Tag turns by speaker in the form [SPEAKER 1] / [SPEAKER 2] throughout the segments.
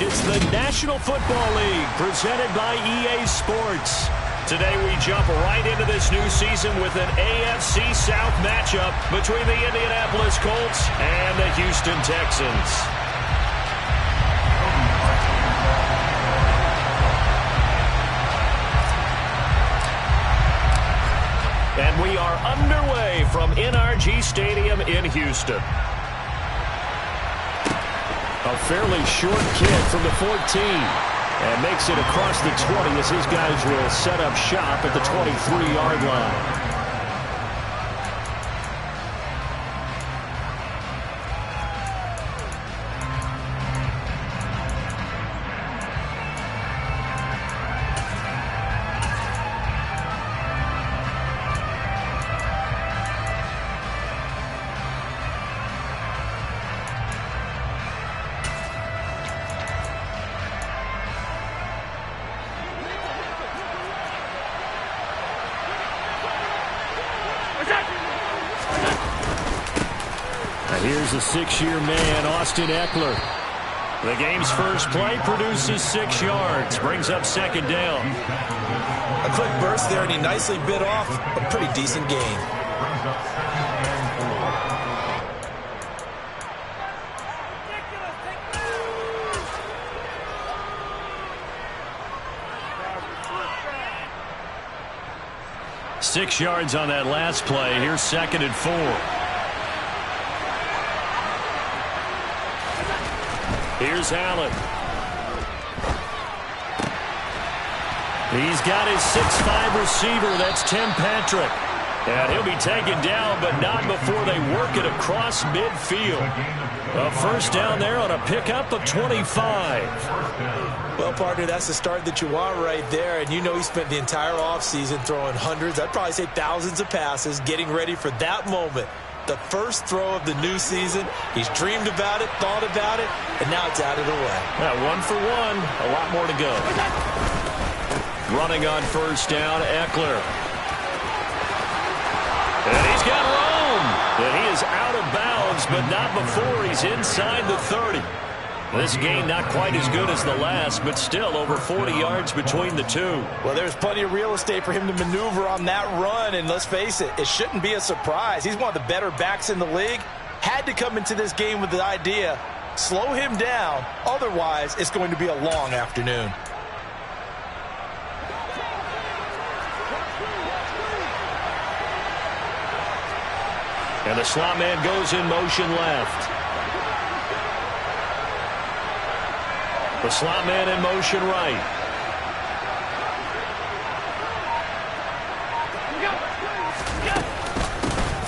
[SPEAKER 1] It's the National Football League presented by EA Sports. Today we jump right into this new season with an AFC South matchup between the Indianapolis Colts and the Houston Texans. And we are underway from NRG Stadium in Houston. A fairly short kick from the 14. And makes it across the 20 as his guys will set up shop at the 23-yard line. Here's a six-year man, Austin Ekeler. The game's first play produces 6 yards, brings up second down.
[SPEAKER 2] A quick burst there, and he nicely bit off a pretty decent gain.
[SPEAKER 1] Six yards on that last play. Here's 2nd and 4. Here's Allen. He's got his 6'5" receiver. That's Tim Patrick. And he'll be taken down, but not before they work it across midfield. A first down there on a pickup of 25.
[SPEAKER 2] Well, partner, that's the start that you want right there. And you know he spent the entire offseason throwing hundreds, I'd probably say thousands of passes, getting ready for that moment. The first throw of the new season. He's dreamed about it, thought about it, and now it's out of the way.
[SPEAKER 1] Yeah, 1 for 1. A lot more to go. Running on first down, Ekeler. And he's got room. And he is out of bounds, but not before he's inside the 30. This game not quite as good as the last, but still over 40 yards between the two.
[SPEAKER 2] Well, there's plenty of real estate for him to maneuver on that run, and let's face it, it shouldn't be a surprise. He's one of the better backs in the league. Had to come into this game with the idea, slow him down, otherwise it's going to be a long afternoon.
[SPEAKER 1] And the slot man goes in motion left. The slot man in motion right.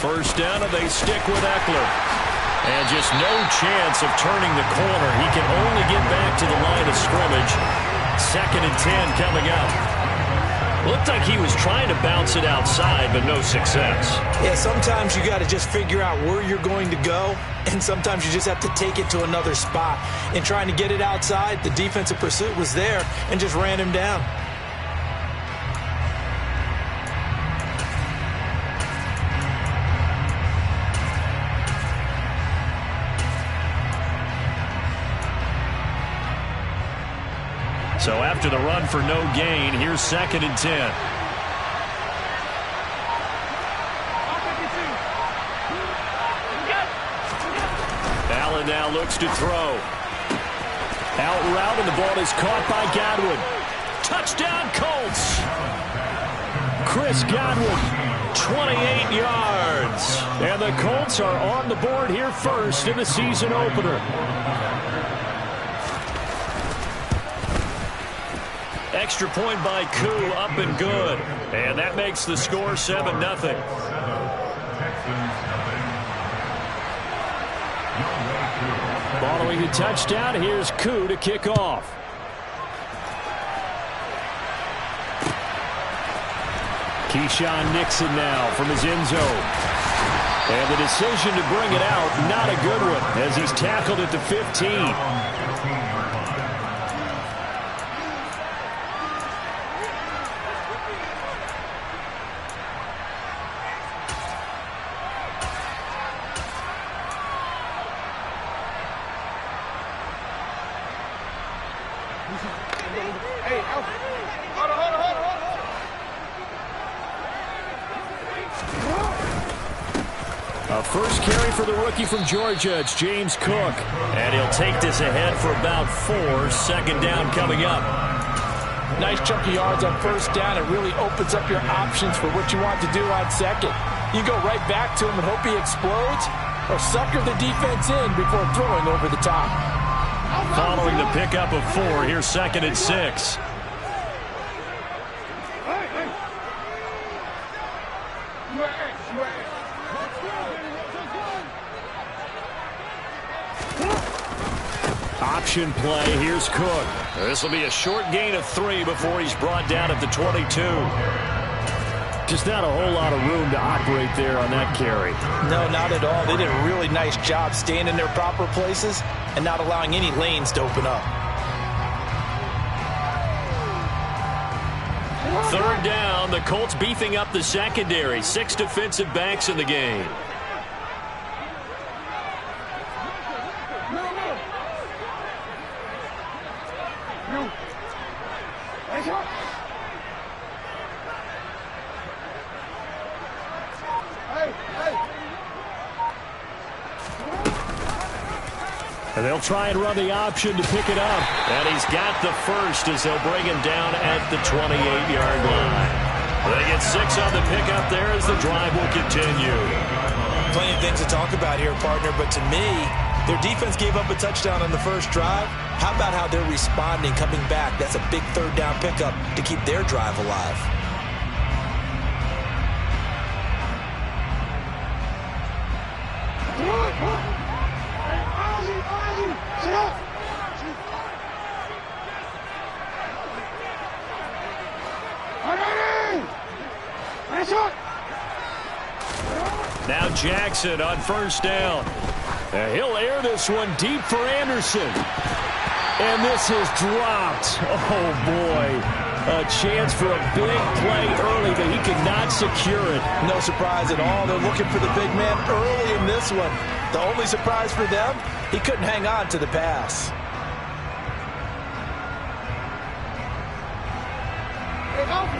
[SPEAKER 1] First down, and they stick with Ekeler. And just no chance of turning the corner. He can only get back to the line of scrimmage. 2nd and 10 coming up. Looked like he was trying to bounce it outside, but no success.
[SPEAKER 2] Yeah, sometimes you got to just figure out where you're going to go, and sometimes you just have to take it to another spot. In trying to get it outside, the defensive pursuit was there and just ran him down.
[SPEAKER 1] So after the run for no gain, here's 2nd and 10. Allen now looks to throw. Out route, and the ball is caught by Godwin. Touchdown, Colts. Chris Godwin, 28 yards. And the Colts are on the board here first in the season opener. Extra point by Koo, up and good. And that makes the score 7-0. Following the touchdown, here's Koo to kick off. Keyshawn Nixon now from his end zone. And the decision to bring it out, not a good one, as he's tackled at the 15. A first carry for the rookie from Georgia. It's James Cook. And he'll take this ahead for about 4. Second down coming up.
[SPEAKER 3] Nice chunk of yards on first down. It really opens up your options for what you want to do on second. You go right back to him and hope he explodes, or sucker the defense in before throwing over the top.
[SPEAKER 1] Following the pickup of 4, here's 2nd and 6. Option play. Here's Cook. This will be a short gain of 3 before he's brought down at the 22. Just not a whole lot of room to operate there on that carry.
[SPEAKER 3] No, not at all. They did a really nice job staying in their proper places and not allowing any lanes to open up.
[SPEAKER 1] 3rd down. The Colts beefing up the secondary. 6 defensive backs in the game. And they'll try and run the option to pick it up. And he's got the first as they'll bring him down at the 28-yard line. They get 6 on the pickup there as the drive will continue.
[SPEAKER 2] Plenty of things to talk about here, partner, but to me, their defense gave up a touchdown on the first drive. How about how they're responding, coming back? That's a big 3rd down pickup to keep their drive alive.
[SPEAKER 1] Now Jackson on first down. He'll air this one deep for Anderson. And this is dropped. Oh, boy. A chance for a big play early, but he could not secure it.
[SPEAKER 3] No surprise at all. They're looking for the big man early in this one. The only surprise for them, he couldn't hang on to the pass.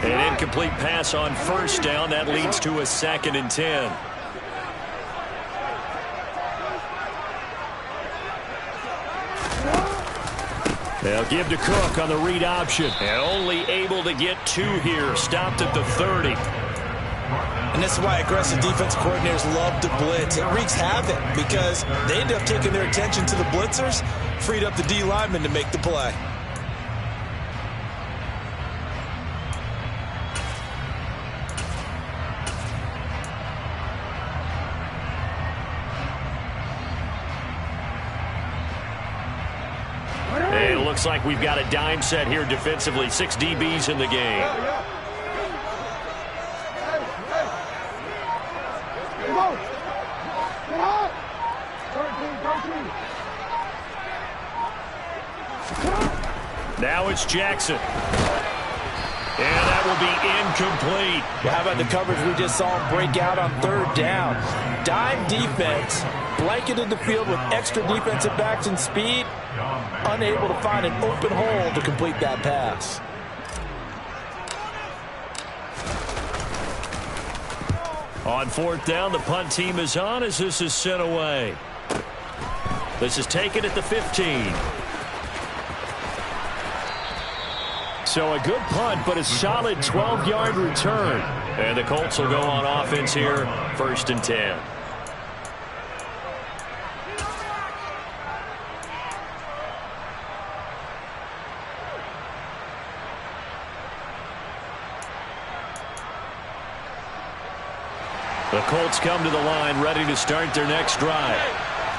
[SPEAKER 1] An incomplete pass on first down. That leads to a 2nd and 10. They'll give to Cook on the read option. And only able to get 2 here. Stopped at the 30.
[SPEAKER 2] And this is why aggressive defense coordinators love to blitz. It wreaks havoc because they end up taking their attention to the blitzers, freed up the D lineman to make the play.
[SPEAKER 1] Hey, it looks like we've got a dime set here defensively. 6 DBs in the game. Now it's Jackson. And that will be incomplete.
[SPEAKER 3] Well, how about the coverage we just saw him break out on 3rd down? Dime defense, blanketed the field with extra defensive backs and speed, unable to find an open hole to complete that pass.
[SPEAKER 1] On 4th down, the punt team is on as this is sent away. This is taken at the 15. So a good punt, but a solid 12-yard return. And the Colts will go on offense here, 1st and 10. The Colts come to the line ready to start their next drive.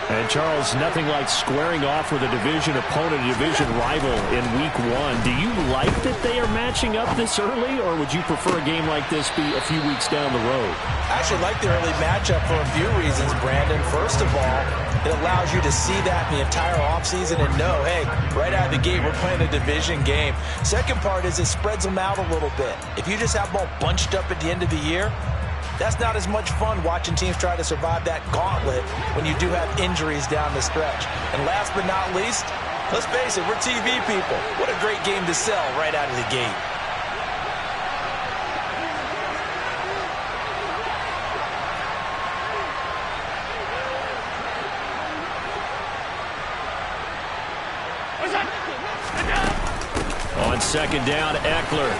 [SPEAKER 1] And, Charles, nothing like squaring off with a division opponent, a division rival in Week 1. Do you like that they are matching up this early, or would you prefer a game like this be a few weeks down the road?
[SPEAKER 2] I actually like the early matchup for a few reasons, Brandon. First of all, it allows you to see that in the entire offseason and know, hey, right out of the gate, we're playing a division game. Second part is it spreads them out a little bit. If you just have them all bunched up at the end of the year, that's not as much fun watching teams try to survive that gauntlet when you do have injuries down the stretch. And last but not least, let's face it, we're TV people. What a great game to sell right out of the gate.
[SPEAKER 1] second down. Eckler.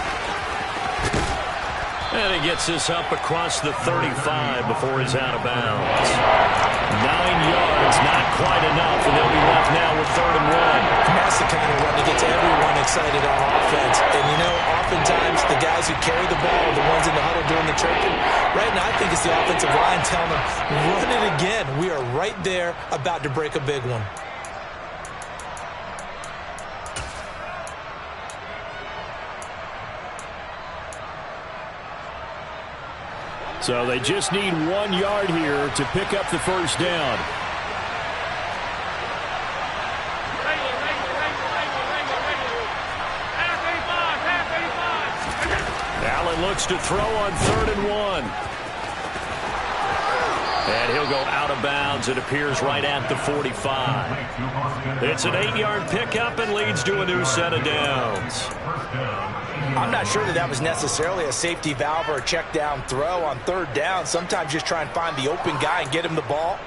[SPEAKER 1] And he gets this up across the 35 before he's out of bounds. 9 yards, not quite enough, and they'll be left now with 3rd and 1.
[SPEAKER 2] And that's the kind of run that gets everyone excited on offense. And, you know, oftentimes the guys who carry the ball are the ones in the huddle doing the chirping. Right now, I think it's the offensive line telling them, run it again. We are right there about to break a big one.
[SPEAKER 1] So they just need 1 yard here to pick up the first down. Allen looks to throw on 3rd and 1. And he'll go out of bounds. It appears right at the 45. It's an 8-yard pickup and leads to a new set of downs.
[SPEAKER 4] I'm not sure that was necessarily a safety valve or a check down throw on 3rd down. Sometimes just try and find the open guy and get him the ball.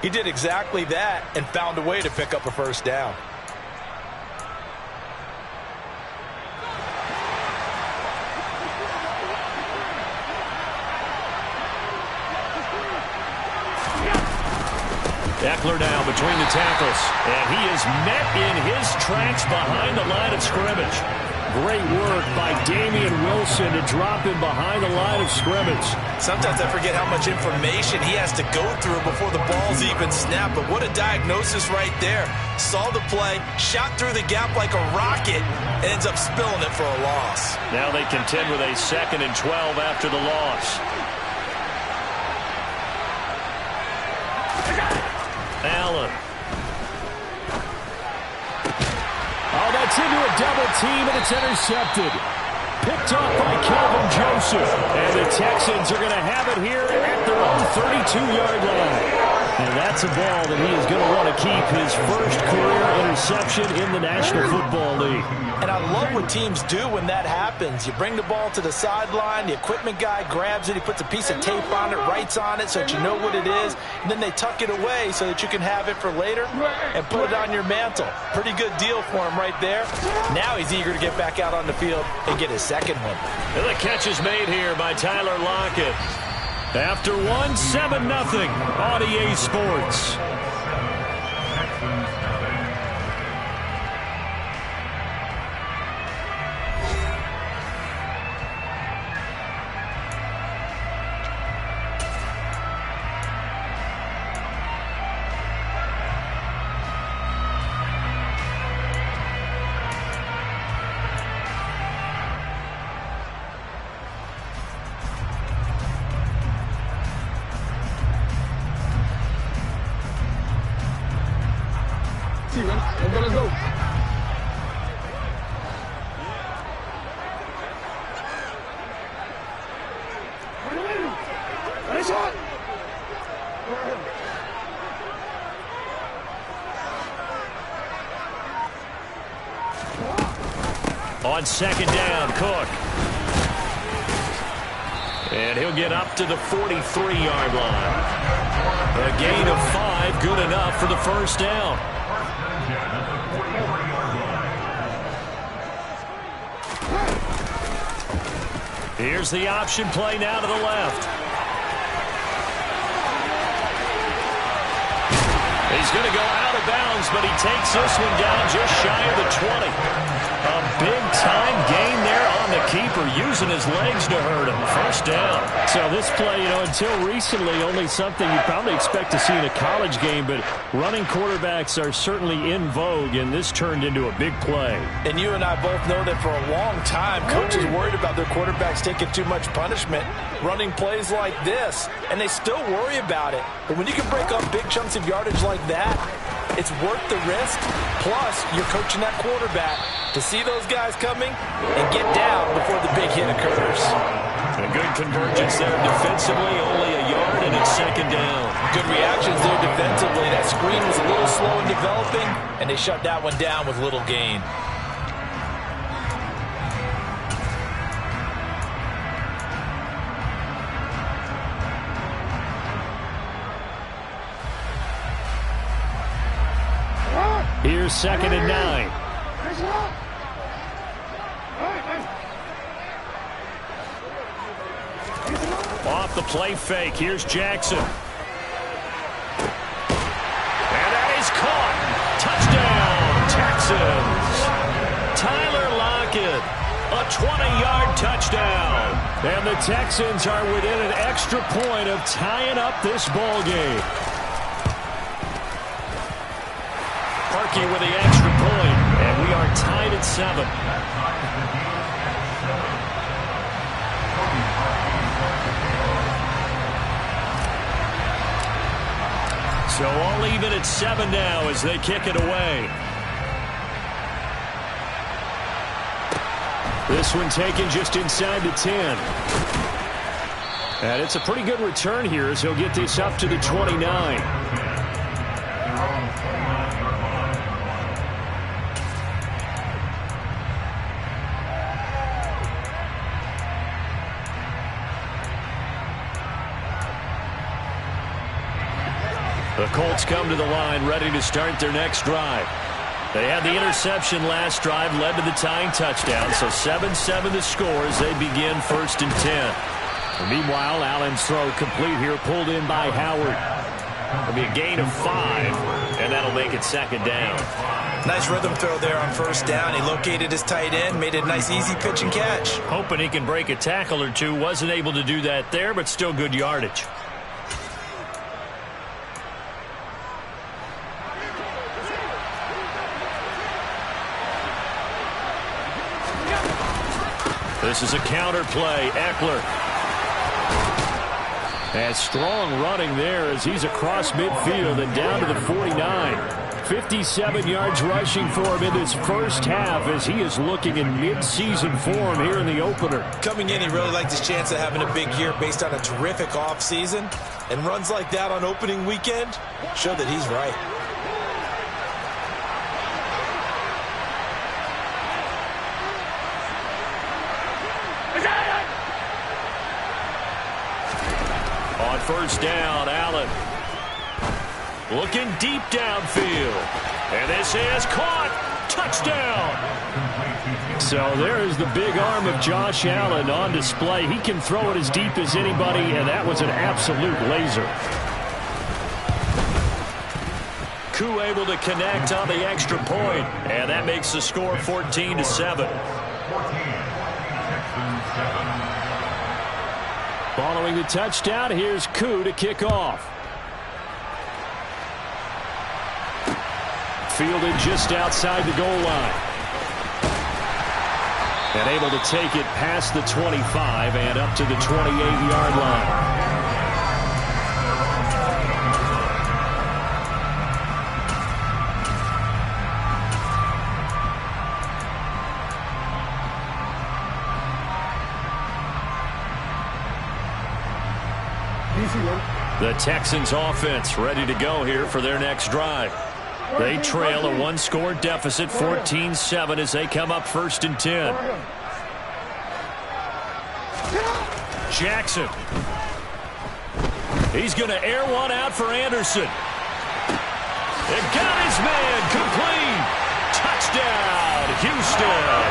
[SPEAKER 4] He did exactly that and found a way to pick up a first down.
[SPEAKER 1] Eckler now between the tackles, and he is met in his tracks behind the line of scrimmage. Great work by Damian Wilson to drop him behind the line of scrimmage.
[SPEAKER 2] Sometimes I forget how much information he has to go through before the ball's even snapped, but what a diagnosis right there. Saw the play, shot through the gap like a rocket, ends up spilling it for a loss.
[SPEAKER 1] Now they contend with a 2nd and 12 after the loss. Allen.
[SPEAKER 3] Oh, that's into a double team, and it's intercepted. Picked off by Kelvin Joseph.
[SPEAKER 1] And the Texans are going to have it here at their own 32-yard line. And that's a ball that he is going to want to keep, his first career interception in the National Football League.
[SPEAKER 4] And I love what teams do when that happens. You bring the ball to the sideline, the equipment guy grabs it, he puts a piece of tape on it, writes on it so that you know what it is, and then they tuck it away so that you can have it for later and put it on your mantle. Pretty good deal for him right there. Now he's eager to get back out on the field and get his second one.
[SPEAKER 1] And the catch is made here by Tyler Lockett. After 7-0 on EA Sports.
[SPEAKER 3] Let's go.
[SPEAKER 1] On 2nd down, Cook. And he'll get up to the 43-yard line. A gain of 5, good enough for the first down. Here's the option play now to the left. He's going to go out of bounds, but he takes this one down just shy of the 20. A big-time gain there on the keeper, using his legs to hurt him. First down.
[SPEAKER 3] So this play, until recently, only something you probably expect to see in a college game, but running quarterbacks are certainly in vogue, and this turned into a big play.
[SPEAKER 4] And you and I both know that for a long time, coaches worried about their quarterbacks taking too much punishment, running plays like this, and they still worry about it. But when you can break up big chunks of yardage like that, it's worth the risk. Plus, you're coaching that quarterback to see those guys coming and get down before the big hit occurs.
[SPEAKER 1] A good convergence there defensively, only a yard, and it's 2nd down.
[SPEAKER 4] Good reactions there defensively. That screen was a little slow in developing, and they shut that one down with little gain.
[SPEAKER 3] Here's 2nd and 9.
[SPEAKER 1] off the play fake. Here's Jackson. And that is caught. Touchdown, Texans. Tyler Lockett, a 20-yard touchdown. And the Texans are within an extra point of tying up this ball game. Parkey with the extra point, and we are tied at 7. So all even at 7 now as they kick it away. This one taken just inside the 10. And it's a pretty good return here as he'll get this up to the 29. The Colts come to the line ready to start their next drive. They had the interception last drive, led to the tying touchdown, so 7-7 the score as they begin 1st and 10. And meanwhile, Allen's throw complete here, pulled in by Howard. It'll be a gain of 5, and that'll make it 2nd down.
[SPEAKER 2] Nice rhythm throw there on 1st down. He located his tight end, made it a nice easy pitch and catch.
[SPEAKER 1] Hoping he can break a tackle or two. Wasn't able to do that there, but still good yardage. This is a counter play. Eckler. And strong running there as he's across midfield and down to the 49. 57 yards rushing for him in this first half as he is looking in mid-season form here in the opener.
[SPEAKER 2] Coming in, he really liked his chance of having a big year based on a terrific offseason. And runs like that on opening weekend show that he's right.
[SPEAKER 1] On 1st down, Allen looking deep downfield. And this is caught. Touchdown. So there is the big arm of Josh Allen on display. He can throw it as deep as anybody, and that was an absolute laser. Koo able to connect on the extra point, and that makes the score 14-7. Following the touchdown, here's Koo to kick off. Fielded just outside the goal line. And able to take it past the 25 and up to the 28-yard line. The Texans offense ready to go here for their next drive. They trail a 1-score deficit, 14-7 as they come up 1st and 10. Jackson. He's going to air one out for Anderson. It got his man complete. Touchdown, Houston.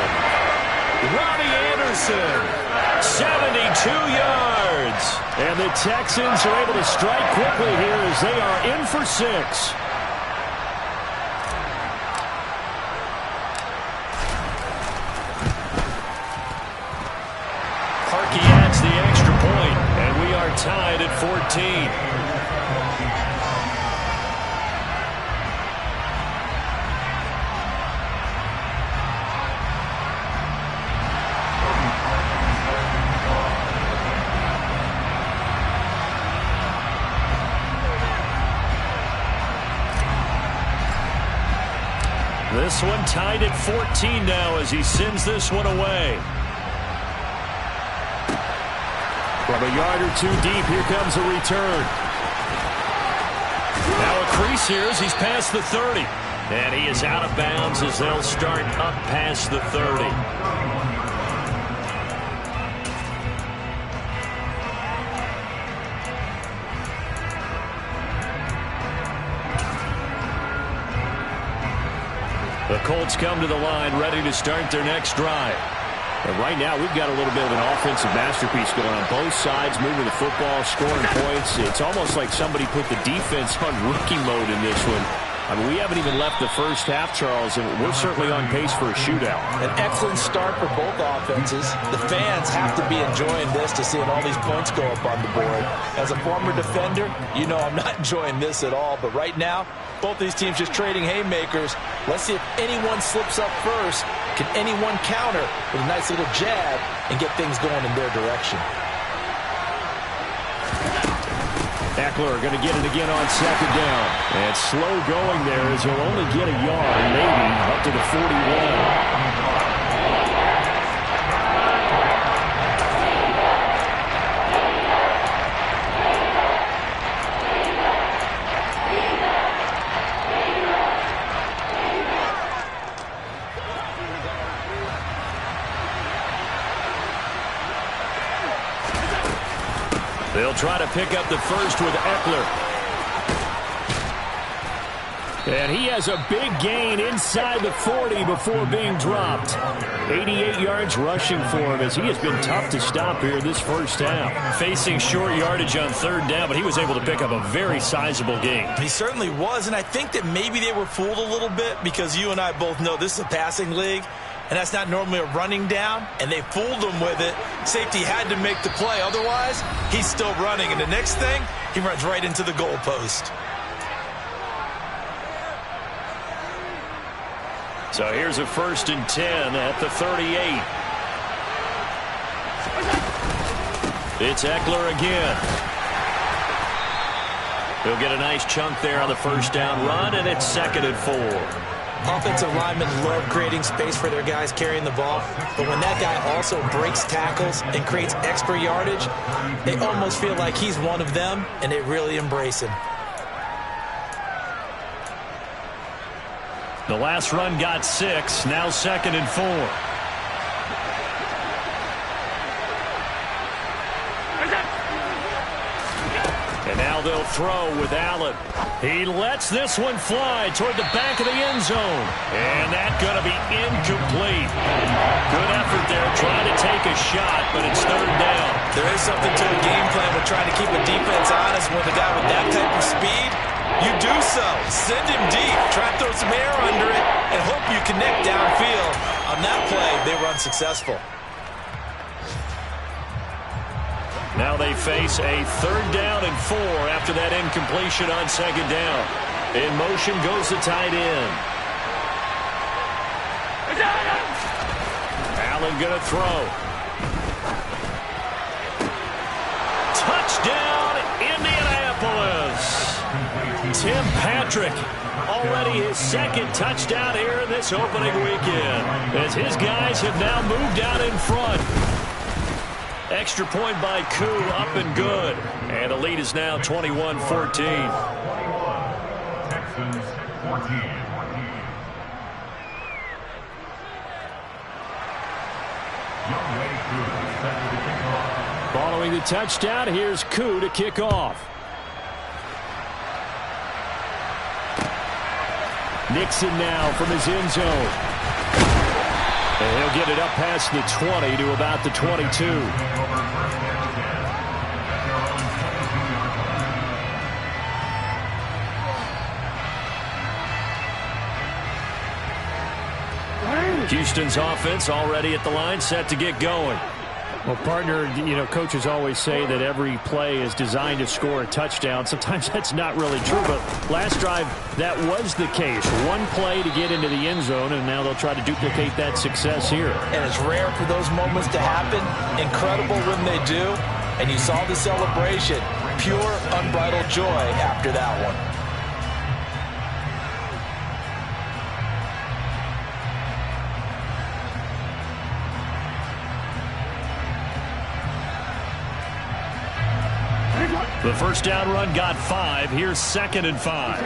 [SPEAKER 1] Robbie Anderson, 72 yards. And the Texans are able to strike quickly here as they are in for 6. Parkey adds the extra point, and we are tied at 14. This one tied at 14 now as he sends this one away. From a yard or 2 deep, here comes a return. Now a crease here as he's past the 30. And he is out of bounds as they'll start up past the 30. The Colts come to the line ready to start their next drive. And right now, we've got a little bit of an offensive masterpiece going on both sides, moving the football, scoring points. It's almost like somebody put the defense on rookie mode in this one. I mean, we haven't even left the first half, Charles, and we're certainly on pace for a shootout.
[SPEAKER 3] An excellent start for both offenses. The fans have to be enjoying this to seeing all these points go up on the board. As a former defender, you know I'm not enjoying this at all. But right now, both these teams just trading haymakers. Let's see if anyone slips up first. Can anyone counter with a nice little jab and get things going in their direction?
[SPEAKER 1] Eckler going to get it again on second down. And slow going there as he'll only get a yard, maybe, up to the 41. They'll try to pick up the first with Eckler. And he has a big gain inside the 40 before being dropped. 88 yards rushing for him as he has been tough to stop here this first half.
[SPEAKER 5] Facing short yardage on third down, but he was able to pick up a very sizable gain.
[SPEAKER 2] He certainly was, and I think that maybe they were fooled a little bit because you and I both know this is a passing league. And that's not normally a running down, and they fooled him with it. Safety had to make the play. Otherwise, he's still running. And the next thing, he runs right into the goalpost.
[SPEAKER 1] So here's a 1st and 10 at the 38. It's Eckler again. He'll get a nice chunk there on the first down run, and it's 2nd and 4.
[SPEAKER 2] Offensive linemen love creating space for their guys carrying the ball, but when that guy also breaks tackles and creates extra yardage, they almost feel like he's one of them, and they really embrace him.
[SPEAKER 1] The last run got 6, now 2nd and 4. And now they'll throw with Allen. He lets this one fly toward the back of the end zone. And that's going to be incomplete. Good effort there trying to take a shot, but it's 3rd down.
[SPEAKER 2] There is something to a game plan with trying to keep a defense honest with a guy with that type of speed. You do so. Send him deep. Try to throw some air under it and hope you connect downfield. On that play, they were unsuccessful.
[SPEAKER 1] Now they face a 3rd down and 4 after that incompletion on 2nd down. In motion goes the tight end. Allen going to throw. Touchdown, Indianapolis. Tim Patrick, already his 2nd touchdown here in this opening weekend, as his guys have now moved out in front. Extra point by Koo, up and good. And the lead is now 21-14.
[SPEAKER 6] Texans 14.
[SPEAKER 1] Following the touchdown, here's Koo to kick off. Nixon now from his end zone. And he'll get it up past the 20 to about the 22. Houston's offense already at the line, set to get going.
[SPEAKER 5] Well, partner, you know, coaches always say that every play is designed to score a touchdown. Sometimes that's not really true, but last drive, that was the case. One play to get into the end zone, and now they'll try to duplicate that success here.
[SPEAKER 3] And it's rare for those moments to happen. Incredible when they do. And you saw the celebration. Pure, unbridled joy after that one.
[SPEAKER 1] The first down run got 5. Here's 2nd and 5.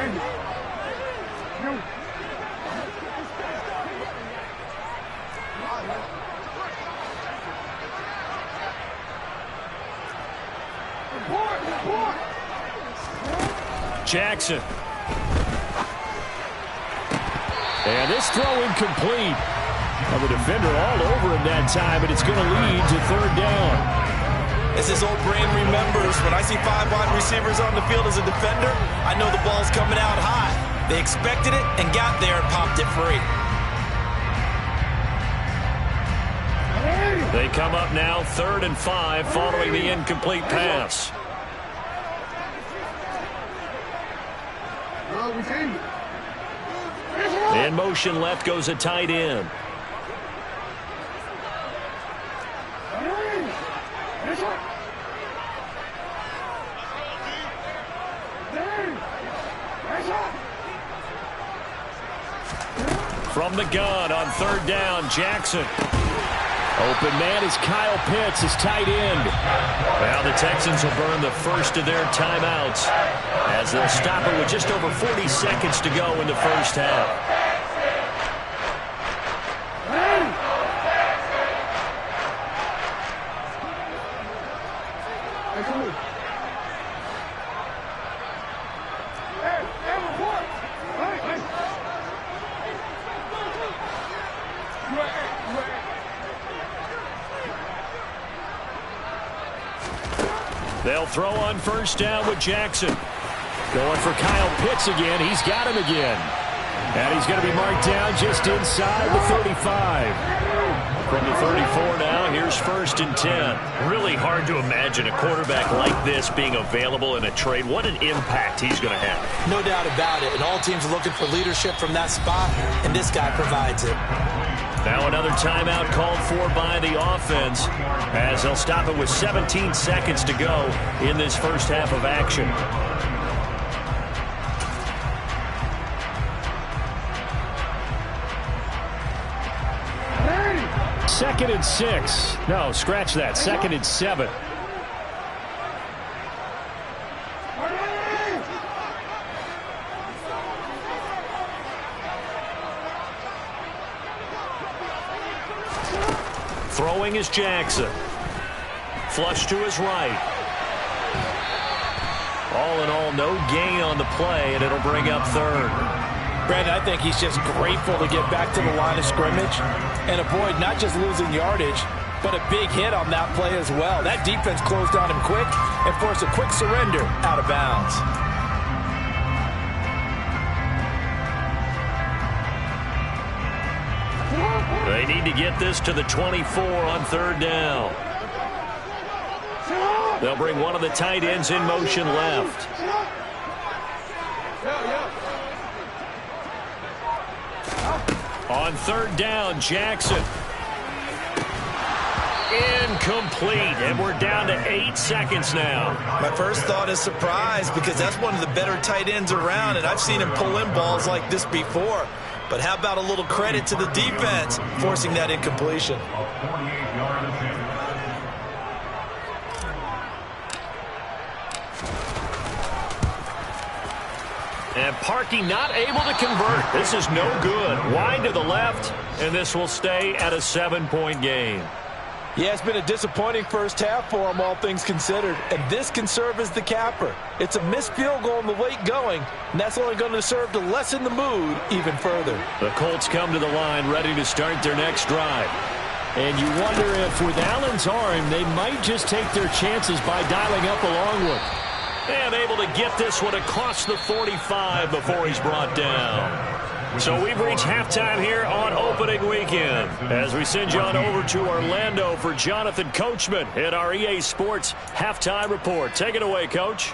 [SPEAKER 1] Jackson. And this throw incomplete.
[SPEAKER 5] Well, the defender all over him that time, but it's going to lead to third down.
[SPEAKER 2] As his old brain remembers, when I see 5 wide receivers on the field as a defender, I know the ball's coming out high. They expected it and got there and popped it free.
[SPEAKER 1] They come up now 3rd and 5 following the incomplete pass. In motion left goes a tight end. From the gun on 3rd down, Jackson.
[SPEAKER 5] Open man is Kyle Pitts, his tight end.
[SPEAKER 1] Now the Texans will burn the first of their timeouts as they'll stop it with just over 40 seconds to go in the first half. They'll throw on 1st down with Jackson.
[SPEAKER 5] Going for Kyle Pitts again. He's got him again. And he's going to be marked down just inside the 35.
[SPEAKER 1] From the 34 now, here's 1st and 10. Really hard to imagine a quarterback like this being available in a trade. What an impact he's going to have.
[SPEAKER 2] No doubt about it. And all teams are looking for leadership from that spot, and this guy provides it.
[SPEAKER 1] Now another timeout called for by the offense as they'll stop it with 17 seconds to go in this first half of action.
[SPEAKER 5] Second and 6. No, scratch that. 2nd and 7.
[SPEAKER 1] Throwing is Jackson. Flush to his right. All in all, no gain on the play, and it'll bring up 3rd.
[SPEAKER 3] Brandon, I think he's just grateful to get back to the line of scrimmage and avoid not just losing yardage, but a big hit on that play as well. That defense closed on him quick and forced a quick surrender out of bounds.
[SPEAKER 1] They need to get this to the 24 on 3rd down. They'll bring one of the tight ends in motion left. On 3rd down, Jackson. Incomplete, and we're down to 8 seconds now.
[SPEAKER 2] My first thought is surprise because that's one of the better tight ends around, and I've seen him pull in balls like this before. But how about a little credit to the defense forcing that incompletion?
[SPEAKER 1] And Parkey not able to convert. This is no good. Wide to the left, and this will stay at a 7-point game.
[SPEAKER 3] Yeah, it's been a disappointing first half for him, all things considered. And this can serve as the capper. It's a missed field goal in the late going, and that's only going to serve to lessen the mood even further.
[SPEAKER 1] The Colts come to the line ready to start their next drive.
[SPEAKER 5] And you wonder if with Allen's arm, they might just take their chances by dialing up a long one.
[SPEAKER 1] And able to get this one across the 45 before he's brought down. So we've reached halftime here on opening weekend as we send you on over to Orlando for Jonathan Coachman in our EA Sports Halftime Report. Take it away, Coach.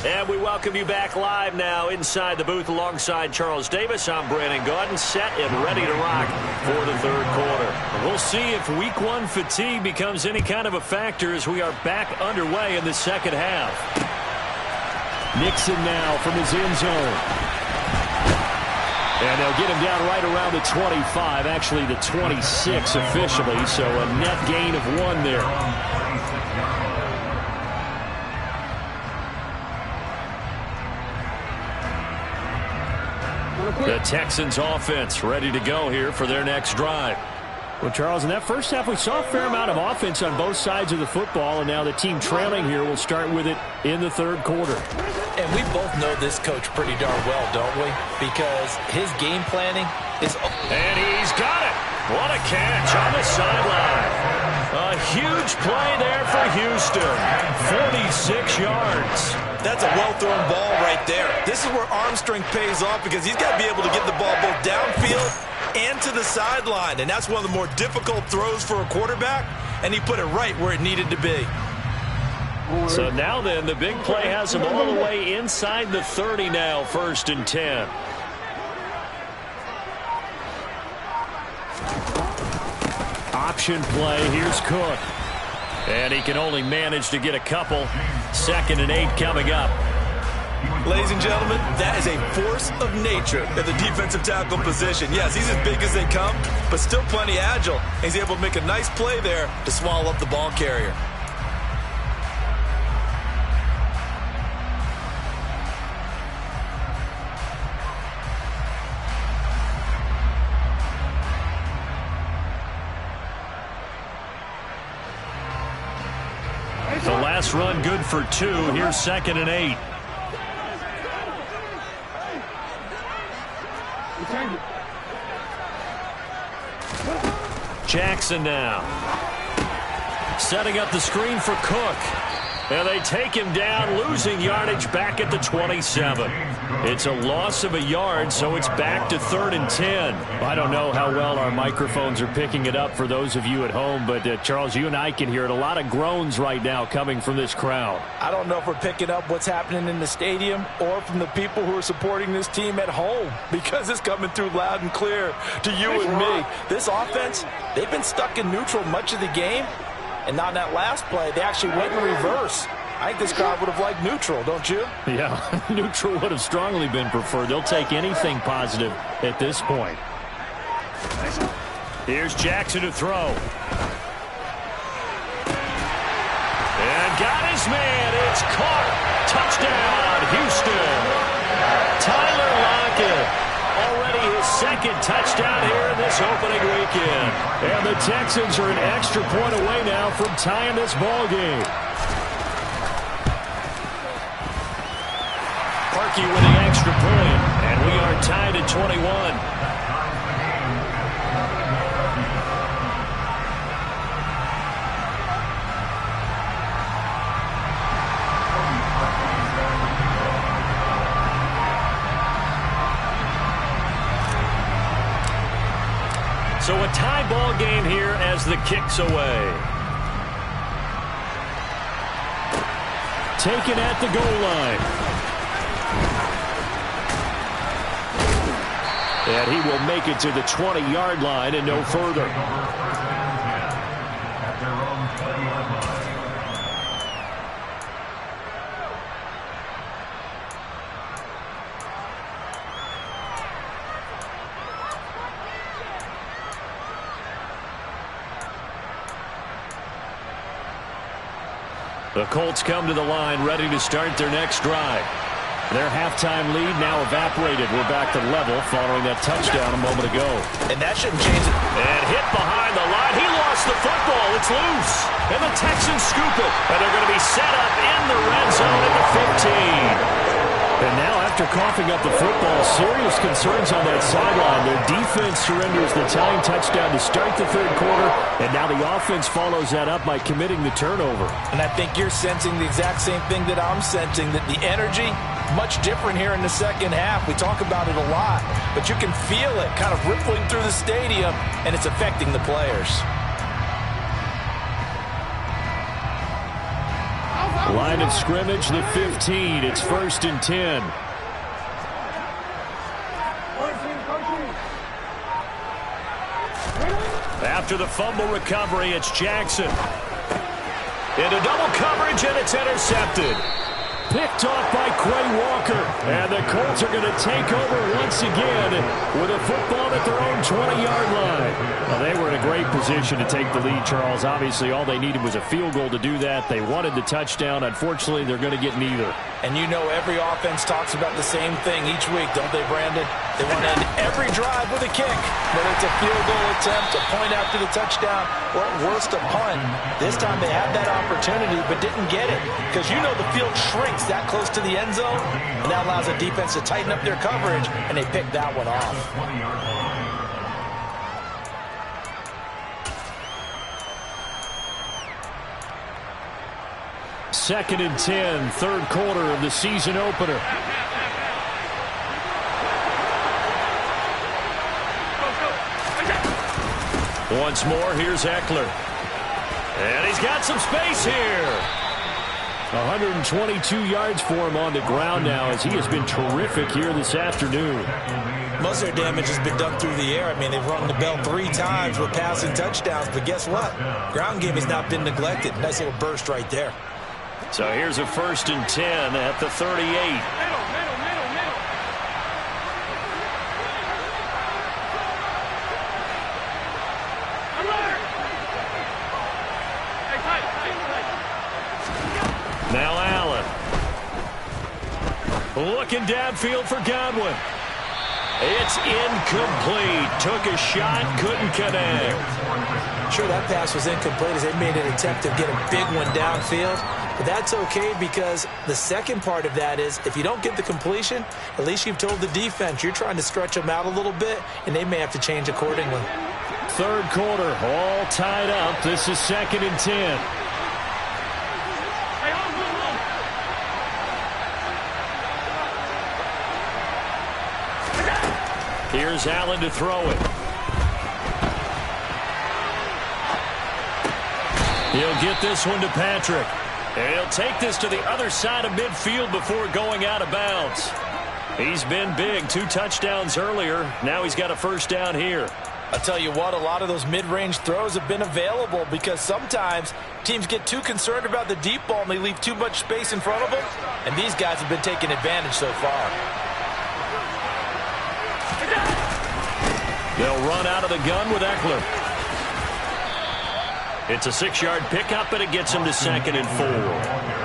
[SPEAKER 1] And we welcome you back live now inside the booth alongside Charles Davis. I'm Brandon Gaudin, set and ready to rock for the third quarter. We'll see if week one fatigue becomes any kind of a factor as we are back underway in the second half.
[SPEAKER 5] Nixon now from his end zone. And they'll get him down right around the 25, actually the 26 officially, so a net gain of 1 there. The Texans offense ready to go here for their next drive. Well, Charles, in that first half, we saw a fair amount of offense on both sides of the football, and now the team trailing here will start with it in the third quarter.
[SPEAKER 4] And we both know this coach pretty darn well, don't we? Because his game planning is...
[SPEAKER 1] And he's got it. What a catch on the sideline. A huge play there for Houston. 46 yards.
[SPEAKER 2] That's a well-thrown ball right there. This is where arm strength pays off because he's got to be able to get the ball both downfield and to the sideline. And that's one of the more difficult throws for a quarterback, and he put it right where it needed to be.
[SPEAKER 1] So now then, the big play has him all the way inside the 30 now, 1st and 10. Option play. Here's Cook. And he can only manage to get a couple. 2nd and 8 coming up.
[SPEAKER 2] Ladies and gentlemen, that is a force of nature at the defensive tackle position. Yes, he's as big as they come, but still plenty agile. He's able to make a nice play there to swallow up the ball carrier.
[SPEAKER 1] The last run good for 2. Here's 2nd and 8. Jackson now. Setting up the screen for Cook. And they take him down, losing yardage back at the 27. It's a loss of a yard, so it's back to 3rd and 10. I don't know how well our microphones are picking it up for those of you at home, but Charles, you and I can hear it. A lot of groans right now coming from this crowd.
[SPEAKER 4] I don't know if we're picking up what's happening in the stadium or from the people who are supporting this team at home, because it's coming through loud and clear to you and me. This offense, they've been stuck in neutral much of the game. And on that last play, they actually went in reverse. I think this crowd would have liked neutral, don't you?
[SPEAKER 5] Yeah, neutral would have strongly been preferred. They'll take anything positive at this point.
[SPEAKER 1] Here's Jackson to throw. And got his man. It's caught. Touchdown, Houston. Tyler Lockett. Already his 2nd touchdown here in this opening weekend. And the Texans are an extra point away now from tying this ball game. Parkey with the extra point, and we are tied at 21. So a tie ball game here as the kick's away. Taken at the goal line. And he will make it to the 20-yard line and no further. The Colts come to the line ready to start their next drive. Their halftime lead now evaporated. We're back to level following that touchdown a moment ago.
[SPEAKER 2] And that shouldn't change it.
[SPEAKER 1] And hit behind the line. He lost the football. It's loose. And the Texans scoop it. And they're going to be set up in the red zone at the 15. And now after coughing up the football, serious concerns on that sideline. Their defense surrenders the tying touchdown to start the third quarter. And now the offense follows that up by committing the turnover.
[SPEAKER 4] And I think you're sensing the exact same thing that I'm sensing, that the energy, much different here in the second half. We talk about it a lot, but you can feel it kind of rippling through the stadium, and it's affecting the players.
[SPEAKER 5] Line of scrimmage, the 15. It's 1st and 10.
[SPEAKER 1] After the fumble recovery, it's Jackson. Into double coverage, and it's intercepted.
[SPEAKER 5] Picked off by Quay Walker. And the Colts are going to take over once again with a football at their own 20-yard line. Well, they were in a great position to take the lead, Charles. Obviously, all they needed was a field goal to do that. They wanted the touchdown. Unfortunately, they're going to get neither.
[SPEAKER 4] And you know every offense talks about the same thing each week, don't they, Brandon? They want to end every drive with a kick, whether it's a field goal attempt, a point after the touchdown, or at worst a punt. This time they had that opportunity but didn't get it because you know the field shrinks that close to the end zone, and that allows the defense to tighten up their coverage, and they picked that one off.
[SPEAKER 5] Second and 10, third quarter of the season opener. Once more, here's Eckler. And he's got some space here. 122 yards for him on the ground now as he has been terrific here this afternoon.
[SPEAKER 2] Most of their damage has been done through the air. I mean, they've rung the bell 3 times with passing touchdowns, but guess what? Ground game has not been neglected. Nice little burst right there.
[SPEAKER 5] So here's a 1st and 10 at the 38. Now Allen. Looking downfield for Godwin. It's incomplete. Took a shot, couldn't connect.
[SPEAKER 2] Sure, that pass was incomplete as they made an attempt to get a big one downfield. But that's okay because the second part of that is if you don't get the completion, at least you've told the defense you're trying to stretch them out a little bit, and they may have to change accordingly.
[SPEAKER 5] Third quarter, all tied up. This is 2nd and 10. Here's Allen to throw it. He'll get this one to Patrick. And he'll take this to the other side of midfield before going out of bounds. He's been big. 2 touchdowns earlier. Now he's got a first down here.
[SPEAKER 4] I'll tell you what, a lot of those mid-range throws have been available because sometimes teams get too concerned about the deep ball and they leave too much space in front of them. And these guys have been taking advantage so far.
[SPEAKER 5] They'll run out of the gun with Eckler. It's a 6-yard pickup, and it gets him to 2nd and 4.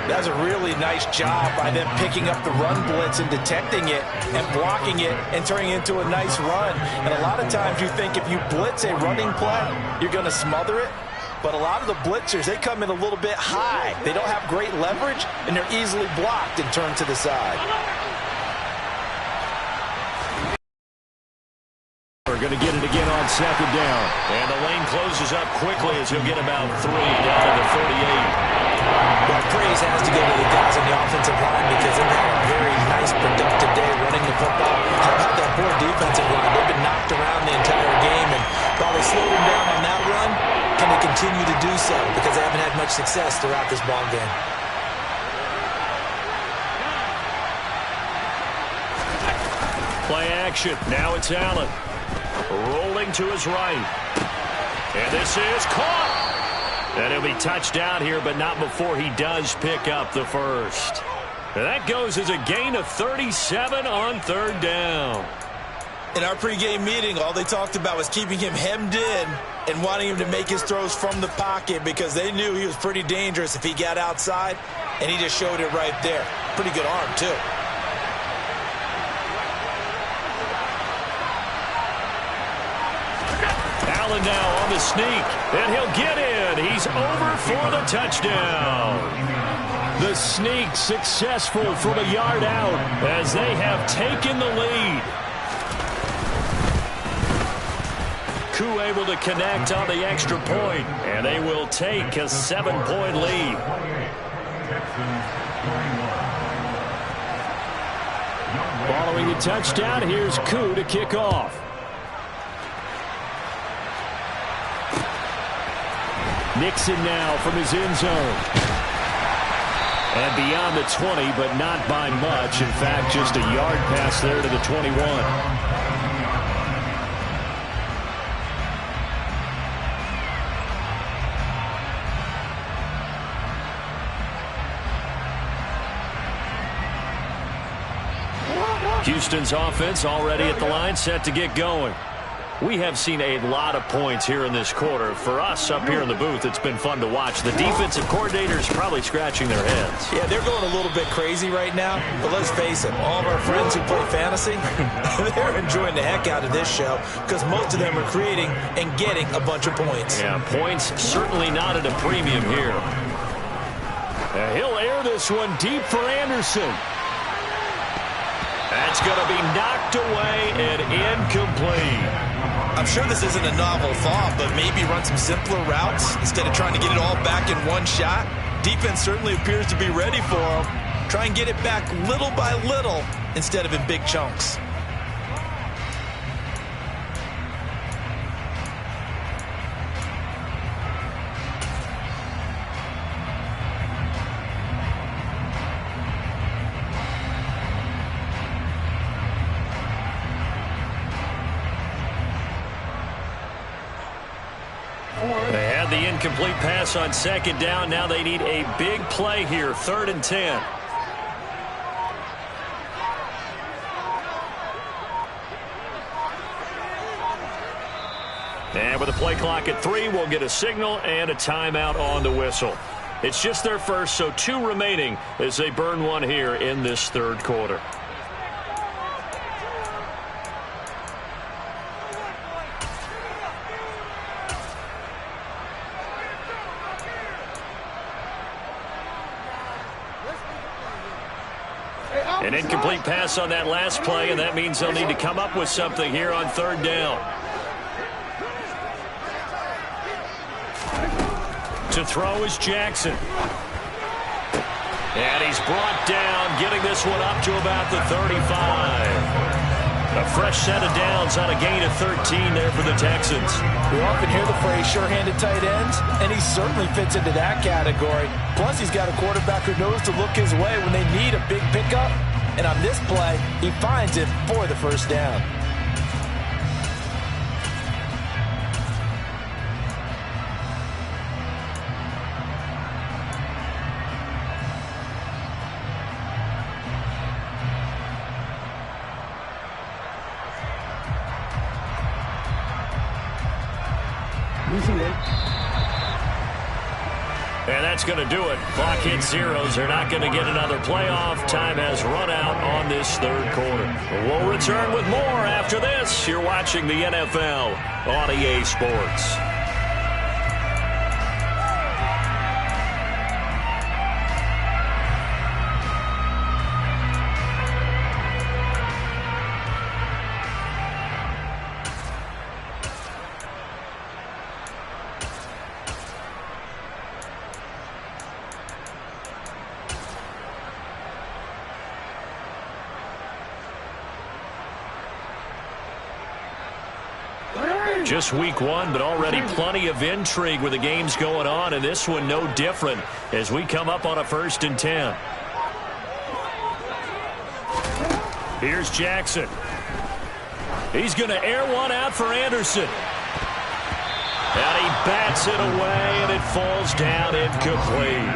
[SPEAKER 4] That's a really nice job by them picking up the run blitz and detecting it and blocking it and turning it into a nice run. And a lot of times you think if you blitz a running play, you're going to smother it. But a lot of the blitzers, they come in a little bit high. They don't have great leverage, and they're easily blocked and turned to the side.
[SPEAKER 5] We're going to get it again on 2nd down. And the lane closes up quickly as he'll get about 3 down to the 38.
[SPEAKER 2] Well, praise has to go to the guys on the offensive line because they've had a very nice, productive day running the football. How about that poor defensive line? They've been knocked around the entire game, and while they slowed them down on that run, can they continue to do so? Because they haven't had much success throughout this ball game.
[SPEAKER 5] Play action. Now it's Allen. Rolling to his right. And this is caught. And he'll be touched down here, but not before he does pick up the first. And that goes as a gain of 37 on 3rd down.
[SPEAKER 2] In our pregame meeting, all they talked about was keeping him hemmed in and wanting him to make his throws from the pocket because they knew he was pretty dangerous if he got outside, and he just showed it right there. Pretty good arm, too.
[SPEAKER 5] Allen now on the sneak, and he'll get in. He's over for the touchdown. The sneak successful from a yard out as they have taken the lead. Koo able to connect on the extra point, and they will take a 7-point lead. Following the touchdown, here's Koo to kick off. Nixon now from his end zone. And beyond the 20, but not by much. In fact, just a yard pass there to the 21.
[SPEAKER 1] Houston's offense already at the line, set to get going. We have seen a lot of points here in this quarter. For us up here in the booth, it's been fun to watch. The defensive coordinators probably scratching their heads.
[SPEAKER 2] Yeah, they're going a little bit crazy right now. But let's face it, all of our friends who play fantasy, they're enjoying the heck out of this show because most of them are creating and getting a bunch of points.
[SPEAKER 1] Yeah, points certainly not at a premium here. He'll air this one deep for Anderson. That's going to be knocked away and incomplete.
[SPEAKER 2] I'm sure this isn't a novel thought, but maybe run some simpler routes instead of trying to get it all back in one shot. Defense certainly appears to be ready for him. Try and get it back little by little instead of in big chunks.
[SPEAKER 1] They had the incomplete pass on second down. Now they need a big play here, 3rd and 10. And with the play clock at 3, we'll get a signal and a timeout on the whistle. It's just their first, so 2 remaining as they burn one here in this 3rd quarter. An incomplete pass on that last play, and that means they'll need to come up with something here on 3rd down. To throw is Jackson. And he's brought down, getting this one up to about the 35. A fresh set of downs on a gain of 13 there for the Texans.
[SPEAKER 3] We often hear the phrase sure-handed tight ends, and he certainly fits into that category. Plus, he's got a quarterback who knows to look his way when they need a big pickup. And on this play, he finds it for the 1st down.
[SPEAKER 1] And that's going to do it. Clock hits zeros. They're not going to get another playoff. Time has run out on this 3rd quarter. We'll return with more after this. You're watching the NFL on EA Sports. Just week 1, but already plenty of intrigue with the games going on, and this one no different as we come up on a 1st and 10. Here's Jackson. He's going to air one out for Anderson. And he bats it away, and it falls down incomplete.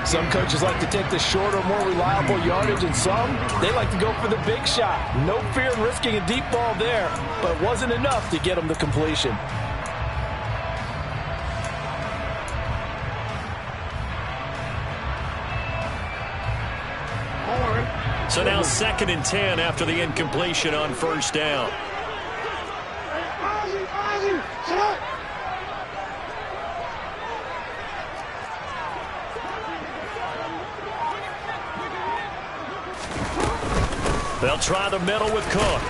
[SPEAKER 3] Some coaches like to take the shorter, more reliable yardage, and some, they like to go for the big shot. No fear in risking a deep ball there, but it wasn't enough to get them the completion.
[SPEAKER 1] So now 2nd and 10 after the incompletion on 1st down. They'll try the middle with Cook.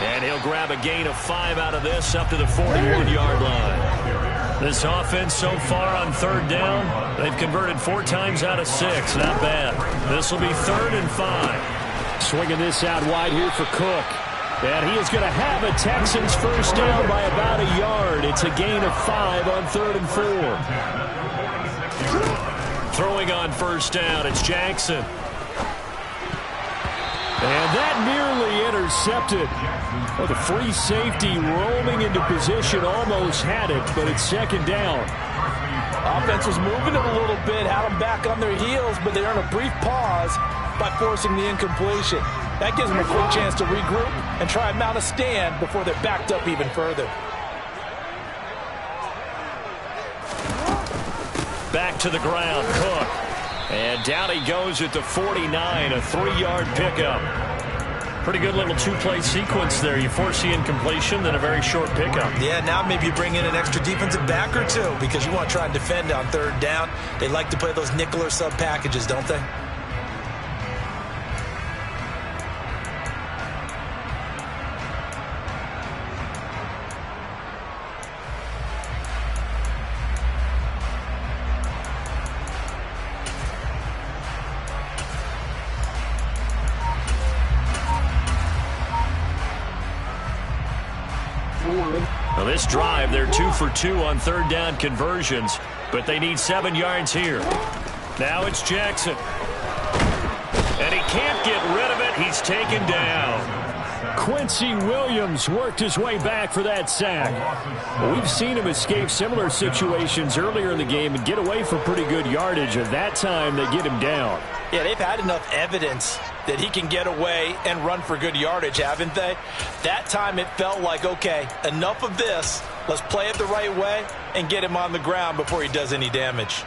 [SPEAKER 1] And he'll grab a gain of 5 out of this up to the 41-yard line. This offense so far on 3rd down, they've converted 4 times out of 6. Not bad. This will be 3rd and 5.
[SPEAKER 5] Swinging this out wide here for Cook. And he is going to have a Texans 1st down by about a yard. It's a gain of 5 on 3rd and 4.
[SPEAKER 1] Throwing on 1st down, it's Jackson.
[SPEAKER 5] And that nearly intercepted. Well, the free safety roaming into position almost had it, but it's 2nd down.
[SPEAKER 3] Offense was moving it a little bit, had them back on their heels, but they earned a brief pause by forcing the incompletion. That gives them a quick chance to regroup and try and mount a stand before they're backed up even further.
[SPEAKER 1] Back to the ground, Cook. And down he goes at the 49, a 3-yard pickup. Pretty good little two-play sequence there. You force the incompletion, then a very short pickup.
[SPEAKER 2] Yeah, now maybe you bring in an extra defensive back or two because you want to try and defend on third down. They like to play those nickel or sub packages, don't they?
[SPEAKER 1] Well, this drive, they're 2 for 2 on third down conversions, but they need 7 yards here. Now it's Jackson. And he can't get rid of it. He's taken down.
[SPEAKER 5] Quincy Williams worked his way back for that sack. We've seen him escape similar situations earlier in the game and get away for pretty good yardage, and that time they get him down.
[SPEAKER 3] Yeah, they've had enough evidence that he can get away and run for good yardage, haven't they? That time it felt like, okay, enough of this. Let's play it the right way and get him on the ground before he does any damage.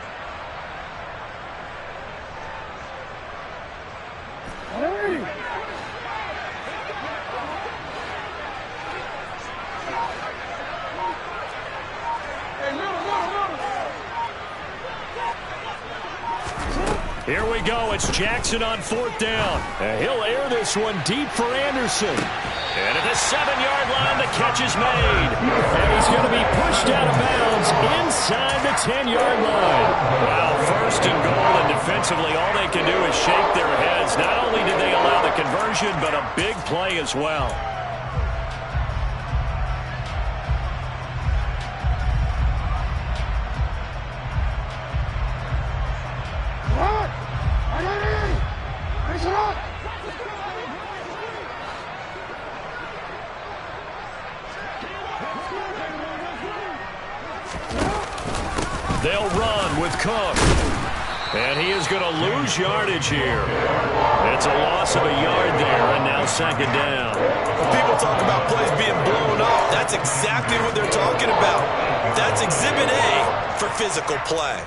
[SPEAKER 1] Here we go. It's Jackson on fourth down.
[SPEAKER 5] And he'll air this one deep for Anderson.
[SPEAKER 1] And at the 7-yard line, the catch is made.
[SPEAKER 5] And he's going to be pushed out of bounds inside the 10-yard line.
[SPEAKER 1] Well, first and goal, and defensively, all they can do is shake their heads. Not only did they allow the conversion, but a big play as well. They'll run with Cook. And he is going to lose yardage here. It's a loss of a yard there, and now second down.
[SPEAKER 2] When people talk about plays being blown up, that's exactly what they're talking about. That's Exhibit A for physical play.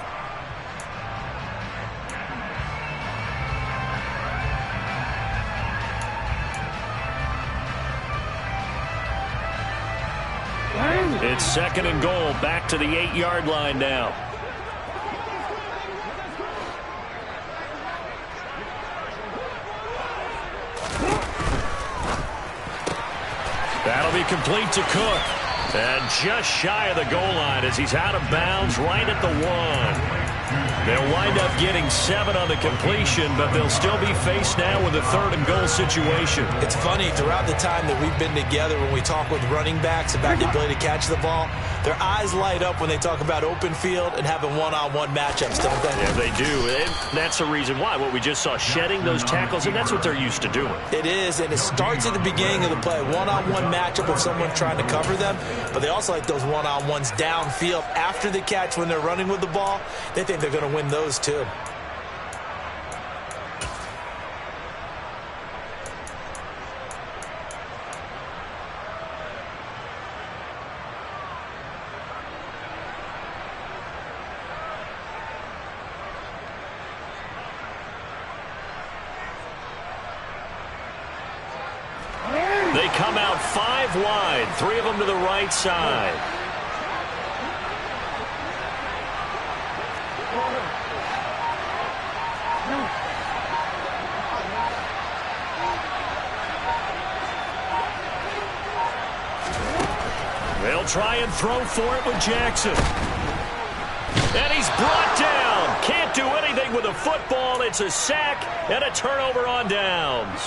[SPEAKER 1] It's second and goal, back to the 8-yard line now. That'll be complete to Cook. And just shy of the goal line as he's out of bounds right at the 1. They'll wind up getting 7 on the completion, but they'll still be faced now with a third and goal situation.
[SPEAKER 2] It's funny, throughout the time that we've been together, when we talk with running backs about the ability to catch the ball, their eyes light up when they talk about open field and having one-on-one matchups, don't they?
[SPEAKER 1] Yeah, they do. And that's the reason why. What we just saw, shedding those tackles, and that's what they're used to doing.
[SPEAKER 2] It is, and it starts at the beginning of the play. One-on-one matchup with someone trying to cover them, but they also like those one-on-ones downfield after the catch when they're running with the ball. They think they're going to win those too.
[SPEAKER 1] They come out 5 wide, 3 of them to the right side. They'll try and throw for it with Jackson. And he's brought down. Can't do anything with a football. It's a sack and a turnover on downs.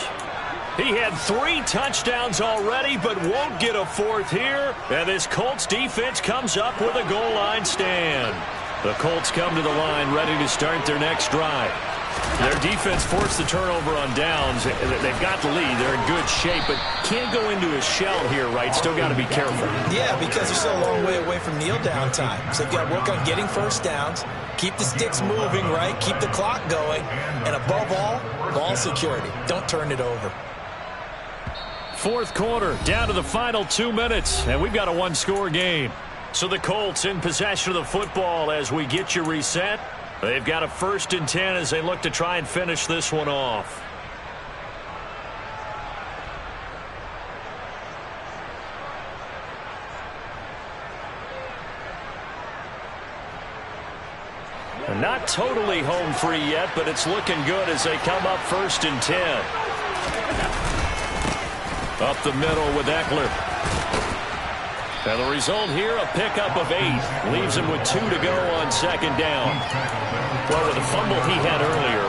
[SPEAKER 1] He had 3 touchdowns already, but won't get a 4th here. And this Colts defense comes up with a goal line stand. The Colts come to the line ready to start their next drive. Their defense forced the turnover on downs. They've got the lead. They're in good shape, but can't go into a shell here, right? Still got to be careful.
[SPEAKER 2] Yeah, because they're still a long way away from kneel down time. So they've got to work on getting first downs, keep the sticks moving, right? Keep the clock going, and above all, ball security. Don't turn it over.
[SPEAKER 5] Fourth quarter, down to the final 2 minutes, and we've got a one-score game.
[SPEAKER 1] So the Colts in possession of the football as we get you reset. They've got a 1st and 10 as they look to try and finish this one off. Not totally home free yet, but it's looking good as they come up 1st and 10. Up the middle with Eckler. Now the result here, a pickup of 8. Leaves him with 2 to go on 2nd down. Well, with the fumble he had earlier,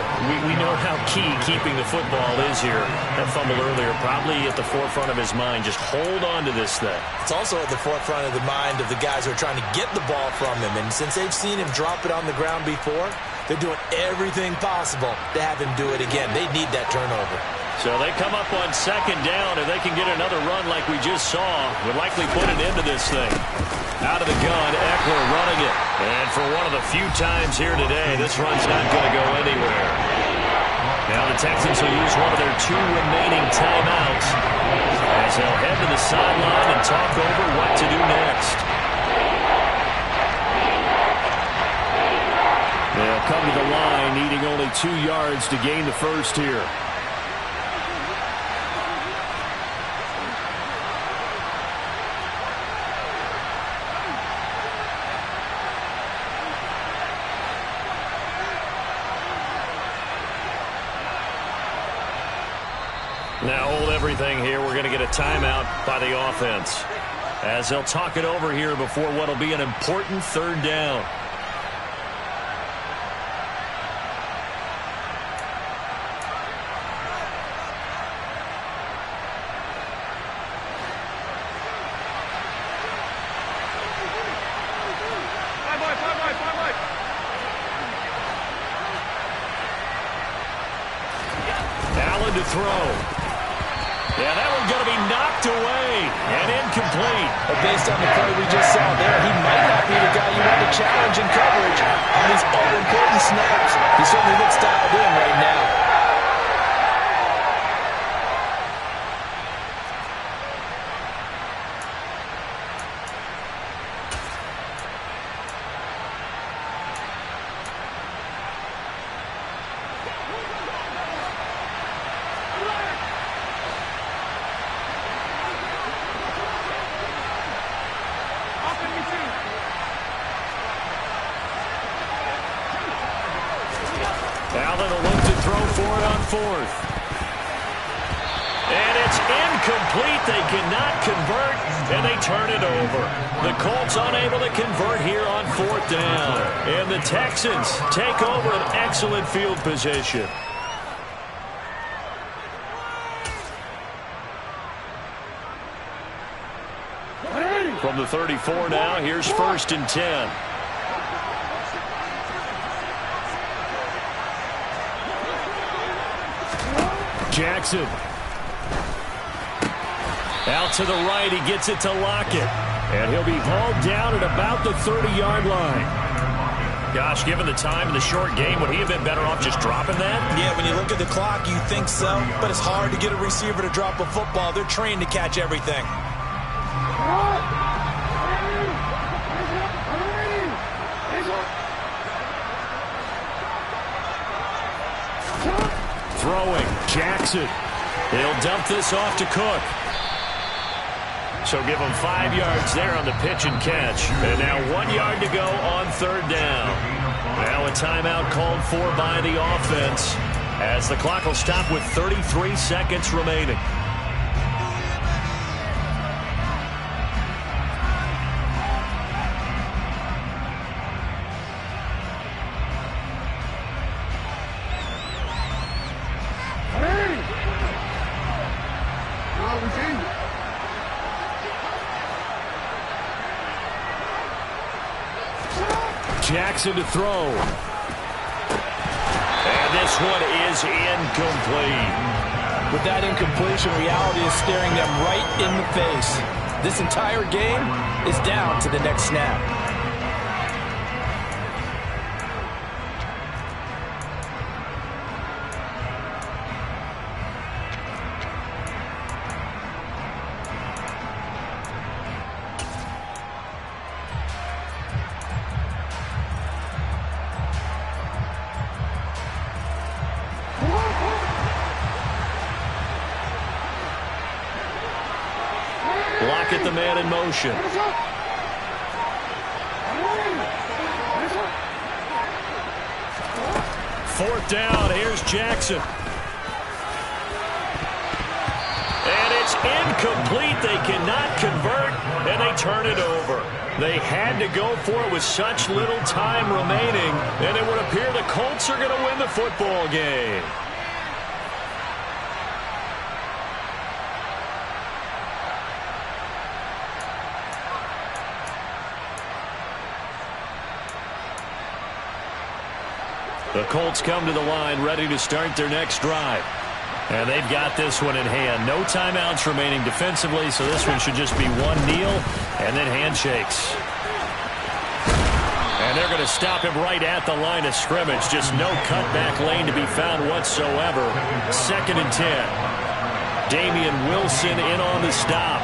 [SPEAKER 1] we know how key keeping the football is here. That fumble earlier probably at the forefront of his mind. Just hold on to this thing.
[SPEAKER 2] It's also at the forefront of the mind of the guys who are trying to get the ball from him. And since they've seen him drop it on the ground before, they're doing everything possible to have him do it again. They need that turnover.
[SPEAKER 1] So they come up on 2nd down. If they can get another run like we just saw, would likely put an end to this thing. Out of the gun, Eckler running it. And for one of the few times here today, this run's not going to go anywhere. Now the Texans will use one of their 2 remaining timeouts as they'll head to the sideline and talk over what to do next.
[SPEAKER 5] They'll come to the line, needing only 2 yards to gain the first here.
[SPEAKER 1] Now hold everything here. We're going to get a timeout by the offense as they'll talk it over here before what will be an important 3rd down. Allen to throw. Yeah, that one's going to be knocked away and incomplete.
[SPEAKER 3] But based on the play we just saw there, he might not be the guy you want to challenge in coverage on these all-important snaps. He certainly looks dialed in right now.
[SPEAKER 1] Allen will look to throw for it on 4th. And it's incomplete. They cannot convert, and they turn it over. The Colts unable to convert here on 4th down. And the Texans take over an excellent field position. From the 34 now, here's 1st and 10.
[SPEAKER 5] Jackson.
[SPEAKER 1] Out to the right, he gets it to Lockett.
[SPEAKER 5] And he'll be hauled down at about the 30-yard line.
[SPEAKER 1] Gosh, given the time and the short game, would he have been better off just dropping that?
[SPEAKER 2] Yeah, when you look at the clock, you think so. But it's hard to get a receiver to drop a football. They're trained to catch everything.
[SPEAKER 1] Throwing, Jackson. He'll dump this off to Cook. So give him 5 yards there on the pitch and catch. And now 1 yard to go on 3rd down. Now a timeout called for by the offense as the clock will stop with 33 seconds remaining.
[SPEAKER 5] Jackson to throw.
[SPEAKER 1] And this one is incomplete.
[SPEAKER 3] With that incompletion, reality is staring them right in the face. This entire game is down to the next snap.
[SPEAKER 1] the man in motion. Fourth down, here's Jackson. And it's incomplete. They cannot convert, and they turn it over. They had to go for it with such little time remaining, and it would appear the Colts are going to win the football game. The Colts come to the line ready to start their next drive. And they've got this one in hand. No timeouts remaining defensively, so this one should just be one kneel and then handshakes. And they're going to stop him right at the line of scrimmage. Just no cutback lane to be found whatsoever. 2nd and 10. Damian Wilson in on the stop.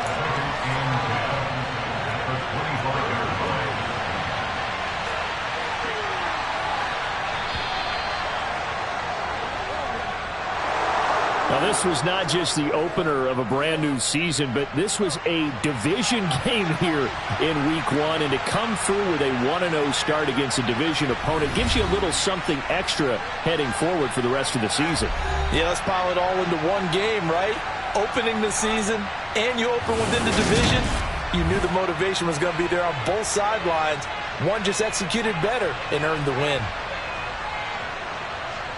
[SPEAKER 5] Now, this was not just the opener of a brand new season, but this was a division game here in Week 1. And to come through with a 1-0 start against a division opponent gives you a little something extra heading forward for the rest of the season.
[SPEAKER 3] Yeah, let's pile it all into one game, right? Opening the season, and you open within the division. You knew the motivation was going to be there on both sidelines. One just executed better and earned the win.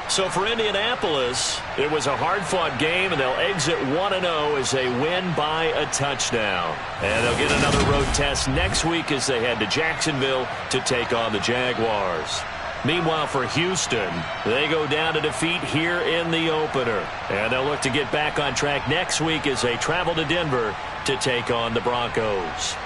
[SPEAKER 1] So for Indianapolis, it was a hard-fought game, and they'll exit 1-0 as they win by a touchdown. And they'll get another road test next week as they head to Jacksonville to take on the Jaguars. Meanwhile, for Houston, they go down to defeat here in the opener. And they'll look to get back on track next week as they travel to Denver to take on the Broncos.